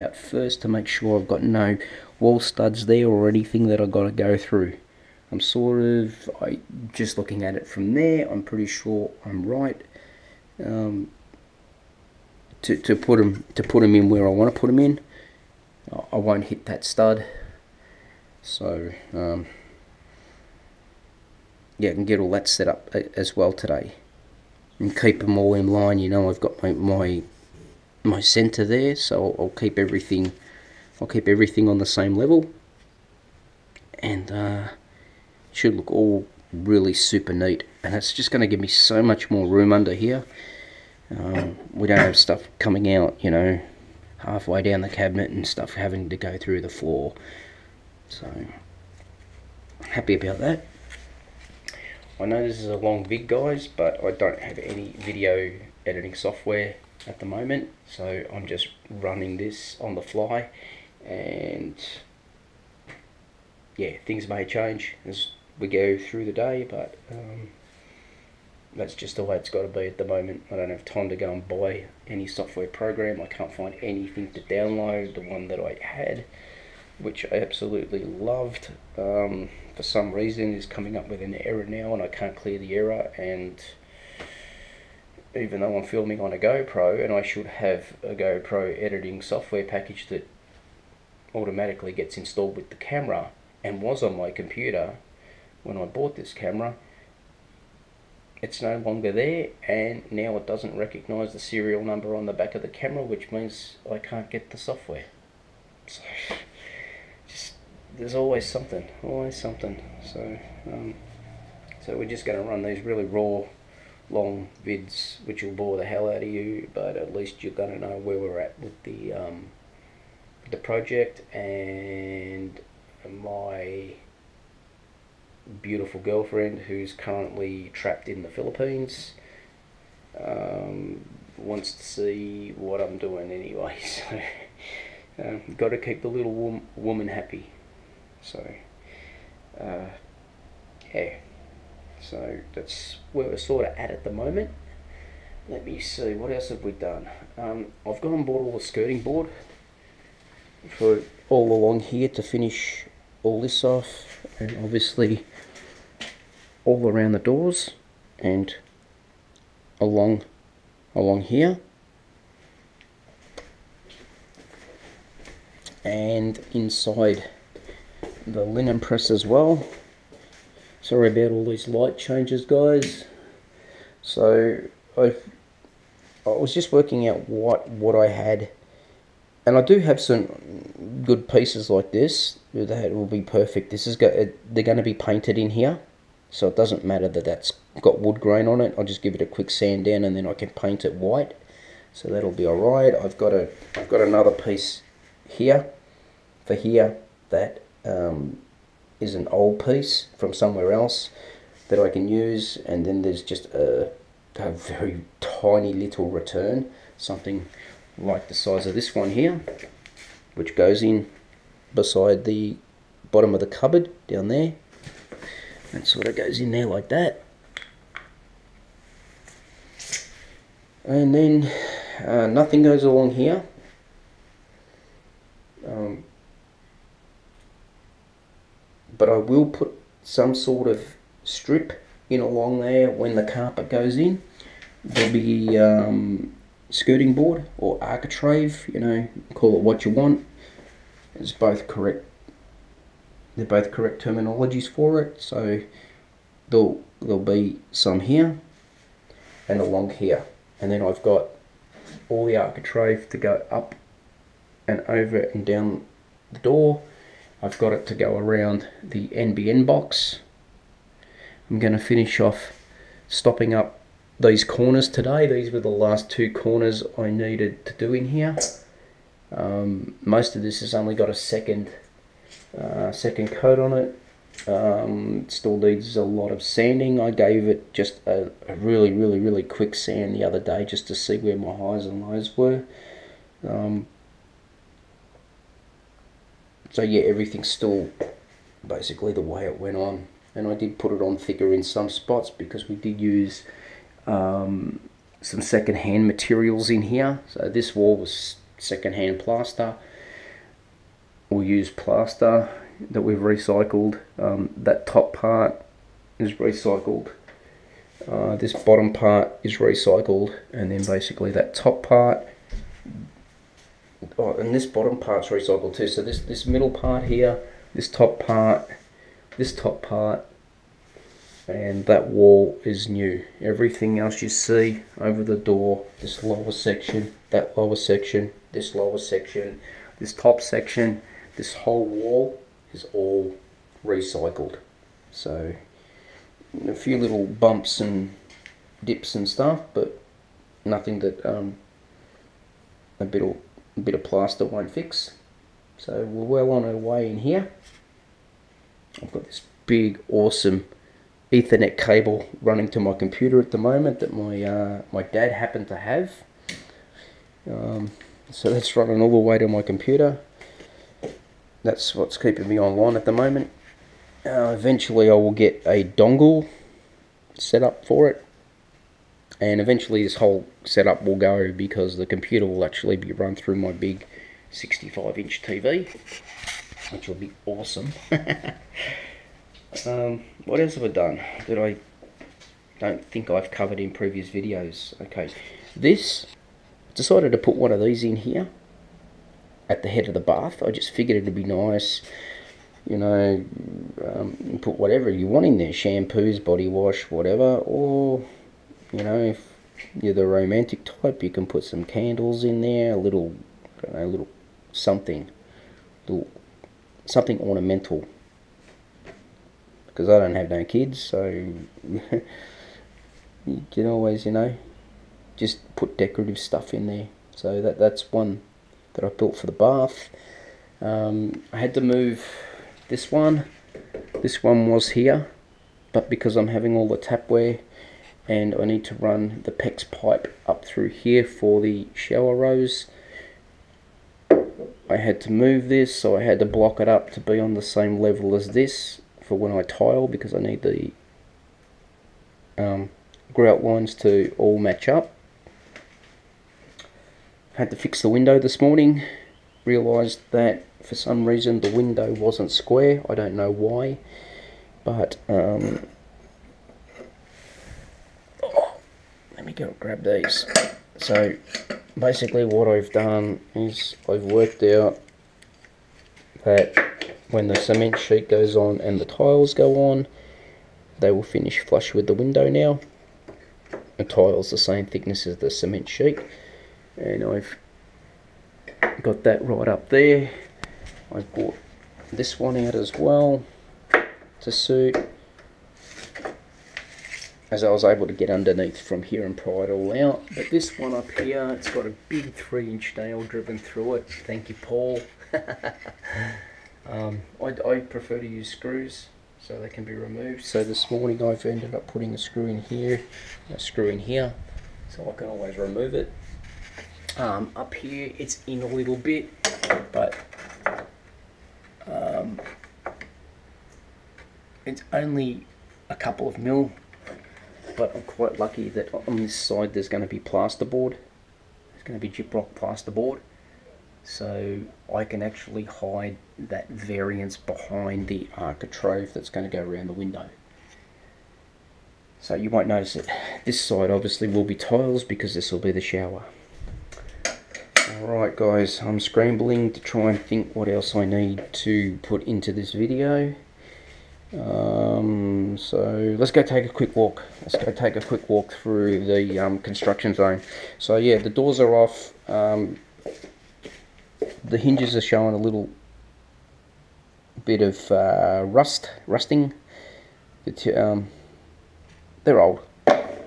out first to make sure I've got no wall studs there or anything that I've got to go through. I'm just looking at it from there, I'm pretty sure I'm right. To put them in where I want to put them in. I won't hit that stud. So yeah, I can get all that set up as well today and keep them all in line. You know, I've got my center there, so I'll keep everything on the same level, and should look all really super neat. And it's just going to give me so much more room under here. We don't have stuff coming out, you know, halfway down the cabinet and stuff having to go through the floor. So happy about that. I know this is a long vid, guys, but I don't have any video editing software at the moment, so I'm just running this on the fly, and yeah, things may change as we go through the day, but that's just the way it's got to be at the moment. I don't have time to go and buy any software program. I can't find anything to download. The one that I had, which I absolutely loved, for some reason is coming up with an error now, and I can't clear the error. And even though I'm filming on a GoPro, and I should have a GoPro editing software package that automatically gets installed with the camera and was on my computer when I bought this camera, it's no longer there, and now it doesn't recognize the serial number on the back of the camera, which means I can't get the software. So just there's always something. So so we're just going to run these really raw long vids, which will bore the hell out of you, but at least you're going to know where we're at with the project. And my beautiful girlfriend, who's currently trapped in the Philippines, wants to see what I'm doing anyway, so got to keep the little woman happy. So yeah, so that's where we're sort of at the moment. Let me see, what else have we done? I've gone and bought all the skirting board for all along here to finish all this off, and obviously all around the doors and along here, and inside the linen press as well. Sorry about all these light changes, guys. So I was just working out what I had, and I do have some good pieces like this that will be perfect. They're going to be painted in here, so it doesn't matter that that's got wood grain on it. I'll just give it a quick sand down, and then I can paint it white, so that'll be alright. I've got another piece here that is an old piece from somewhere else that I can use, and then there's just a very tiny little return, something like the size of this one here, which goes in beside the bottom of the cupboard down there. That sort of goes in there like that. And then nothing goes along here. But I will put some sort of strip in along there when the carpet goes in. There'll be skirting board or architrave, you know, call it what you want. It's both correct. They're both correct terminologies for it. So there'll be some here and along here, and then I've got all the architrave to go up and over and down the door. I've got it to go around the NBN box. I'm going to finish off stopping up these corners today. These were the last two corners I needed to do in here. Most of this has only got a second coat on it. It still needs a lot of sanding. I gave it just a really quick sand the other day just to see where my highs and lows were. So yeah, everything's still basically the way it went on, and I did put it on thicker in some spots because we did use some second-hand materials in here. So this wall was second-hand plaster. we'll use plaster that we've recycled. That top part is recycled. This bottom part is recycled, and then basically that top part, and this bottom part's recycled too. So this middle part here, this top part, and that wall is new. Everything else you see over the door, this lower section, that lower section, this lower section, this top section, this whole wall is all recycled. So a few little bumps and dips and stuff, but nothing that a bit of plaster won't fix. So we're well on our way in here. I've got this big awesome Ethernet cable running to my computer at the moment that my dad happened to have. So that's running all the way to my computer. That's what's keeping me online at the moment. Eventually I will get a dongle set up for it, and eventually this whole setup will go because the computer will actually be run through my big 65-inch TV, which will be awesome. What else have I done that I don't think I've covered in previous videos? Okay, decided to put one of these in here at the head of the bath. I just figured it'd be nice, you know, put whatever you want in there, shampoos, body wash, whatever, or, you know, if you're the romantic type, you can put some candles in there, a little, I don't know, little something ornamental, because I don't have no kids, so you can always, you know, just put decorative stuff in there. So that's one that I built for the bath. I had to move this one. This one was here, but because I'm having all the tapware and I need to run the PEX pipe up through here for the shower rose, I had to move this, so I had to block it up to be on the same level as this for when I tile, because I need the grout lines to all match up. Had to fix the window this morning. Realised that for some reason the window wasn't square. I don't know why, but let me go grab these. So basically what I've done is I've worked out that when the cement sheet goes on and the tiles go on, they will finish flush with the window now. The tile's the same thickness as the cement sheet, and I've got that right up there. I bought this one out as well to suit, as I was able to get underneath from here and pry it all out. But this one up here, it's got a big 3-inch nail driven through it. Thank you, Paul. I prefer to use screws so they can be removed. So this morning I've ended up putting a screw in here, a screw in here, so I can always remove it. Up here it's in a little bit, but it's only a couple of mil, but I'm quite lucky that on this side there's going to be plasterboard. There's going to be gyprock plasterboard, so I can actually hide that variance behind the architrave that's going to go around the window. So you won't notice it. This side obviously will be tiles because this will be the shower. Alright guys, I'm scrambling to try and think what else I need to put into this video. So let's go take a quick walk. Let's go take a quick walk through the construction zone. So yeah, the doors are off. The hinges are showing a little bit of rusting. They're old.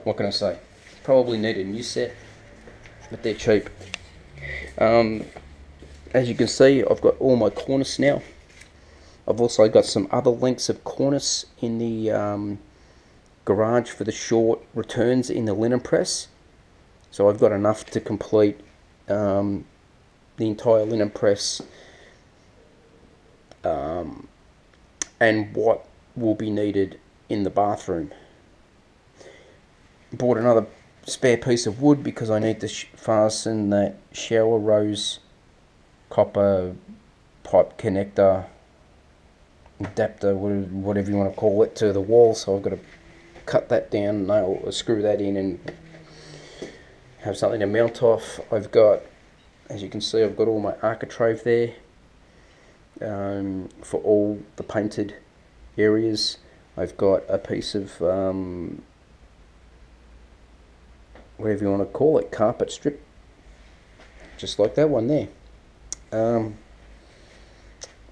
What can I say? Probably need a new set, but they're cheap. As you can see, I've got all my cornice now. I've also got some other lengths of cornice in the garage for the short returns in the linen press. So I've got enough to complete the entire linen press and what will be needed in the bathroom. Bought another spare piece of wood because I need to fasten that shower rose copper pipe connector, adapter, whatever you want to call it, to the wall. So I've got to cut that down, nail, screw that in, and have something to mount off. I've got, as you can see, I've got all my architrave there for all the painted areas. I've got a piece of whatever you want to call it, carpet strip, just like that one there.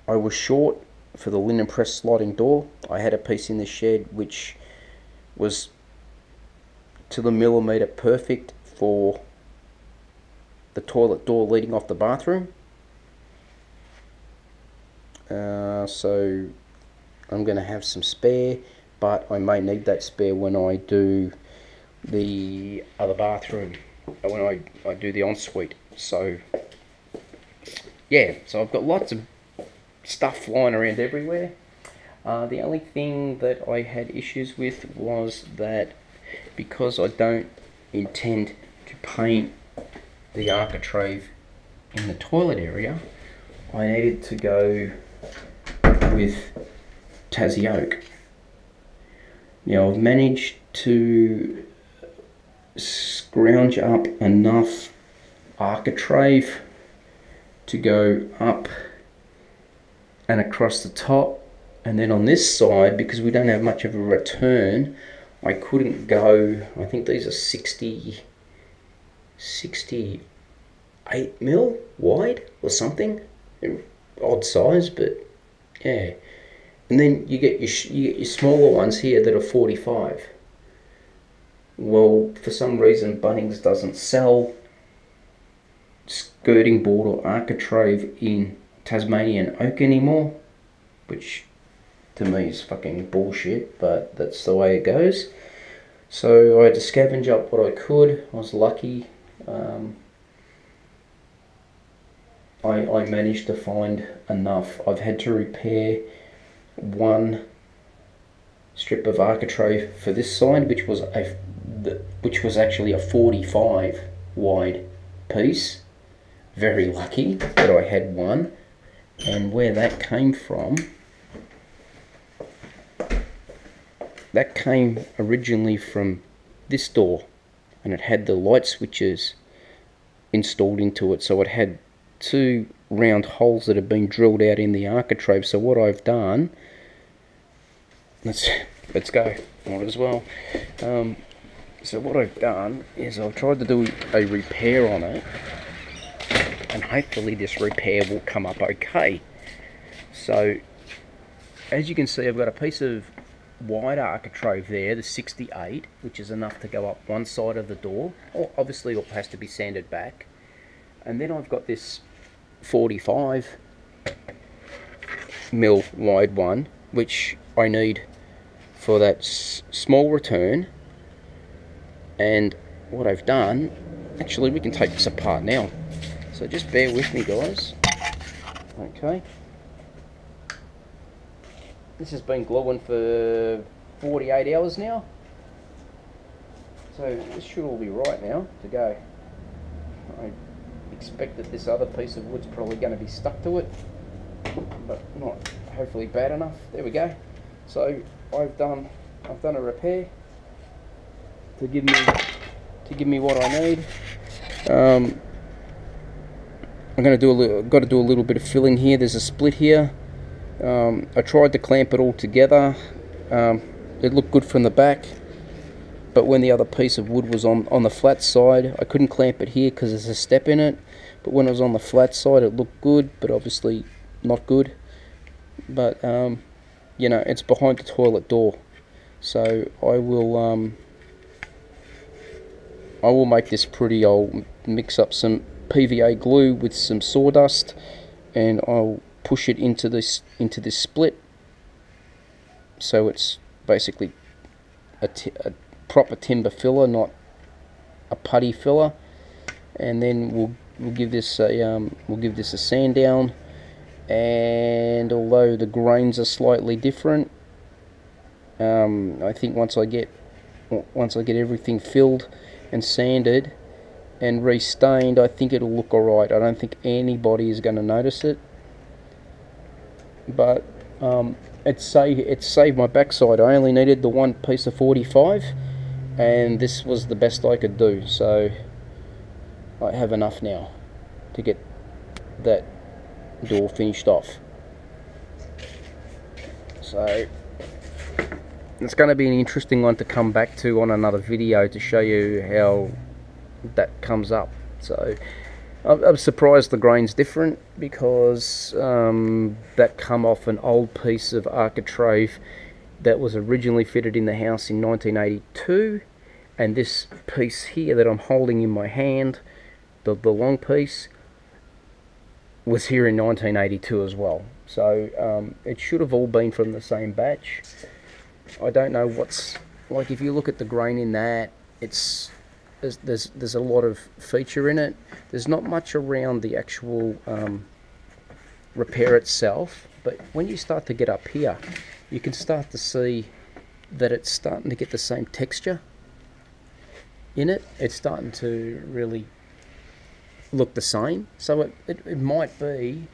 I was short for the linen press sliding door. I had a piece in the shed which was to the millimetre perfect for the toilet door leading off the bathroom. So I'm going to have some spare, but I may need that spare when I do the other bathroom, when I do the ensuite. So yeah, so I've got lots of stuff flying around everywhere. The only thing that I had issues with was that because I don't intend to paint the architrave in the toilet area, I needed to go with Tassie Oak. Now I've managed to scrounge up enough architrave to go up and across the top, and then on this side, because we don't have much of a return, I couldn't go, I think these are 68 mil wide or something. They're odd size, but yeah. And then you get your smaller ones here that are 45. Well, for some reason Bunnings doesn't sell skirting board or architrave in Tasmanian oak anymore, which to me is fucking bullshit, but that's the way it goes. So I had to scavenge up what I could. I was lucky. I managed to find enough. I've had to repair one strip of architrave for this side, which was actually a 45 wide piece. Very lucky that I had one. And where that came from, that came originally from this door, and it had the light switches installed into it, so it had two round holes that have been drilled out in the architrave. So what I've done, let's go, might as well. So what I've done is I've tried to do a repair on it, and hopefully this repair will come up okay. So as you can see, I've got a piece of wide architrave there, the 68, which is enough to go up one side of the door. Obviously it has to be sanded back. And then I've got this 45 mil wide one, which I need for that small return. And what I've done, actually we can take this apart now, so just bear with me guys. Okay, this has been gluing for 48 hours now, so this should all be right now to go. I expect that this other piece of wood's probably going to be stuck to it, but not hopefully bad enough. There we go. So I've done a repair to give me what I need. I'm going to got to do a little bit of filling here. There's a split here. I tried to clamp it all together. It looked good from the back, but when the other piece of wood was on the flat side, I couldn't clamp it here because there's a step in it. But when it was on the flat side, it looked good, but obviously not good. But you know, it's behind the toilet door, so I will make this pretty. I'll mix up some PVA glue with some sawdust, and I'll push it into this split, so it's basically a proper timber filler, not a putty filler. And then we'll give this a sand down. And although the grains are slightly different, I think once I get everything filled and sanded and restained, I think it'll look alright. I don't think anybody is going to notice it. but it saved my backside. I only needed the one piece of 45, and this was the best I could do, so I have enough now to get that door finished off. So it's going to be an interesting one to come back to on another video to show you how that comes up. So I'm surprised the grain's different, because that come off an old piece of architrave that was originally fitted in the house in 1982, and this piece here that I'm holding in my hand, the long piece, was here in 1982 as well. So it should have all been from the same batch. I don't know what's, like, if you look at the grain in that, there's a lot of feature in it. There's not much around the actual repair itself, but when you start to get up here, you can start to see that it's starting to get the same texture in it. It's starting to really look the same. So it might be,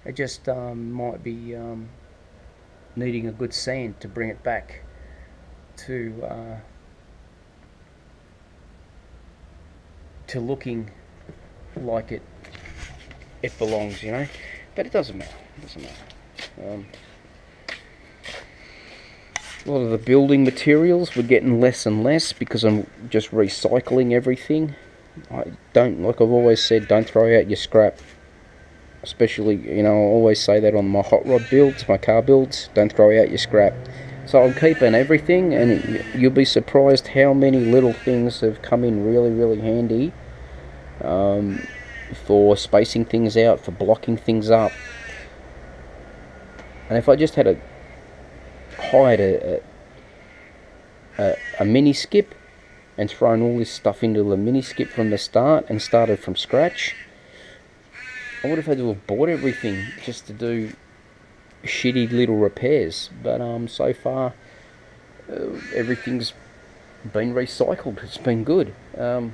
it just might be needing a good sand to bring it back to looking like it belongs, you know. But it doesn't matter. It doesn't matter. A lot of the building materials were getting less and less because I'm just recycling everything. I don't, like I've always said, don't throw out your scrap. Especially, you know, I always say that on my hot rod builds, my car builds, don't throw out your scrap. So I'm keeping everything, and you'll be surprised how many little things have come in really, really handy for spacing things out, for blocking things up. And if I just had hired a mini skip and thrown all this stuff into the mini skip from the start and started from scratch, I would have had to have bought everything just to do shitty little repairs. But so far everything's been recycled. It's been good, and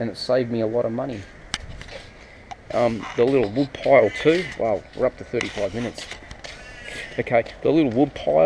it saved me a lot of money. The little wood pile too, wow, we're up to 35 minutes. Okay, the little wood pile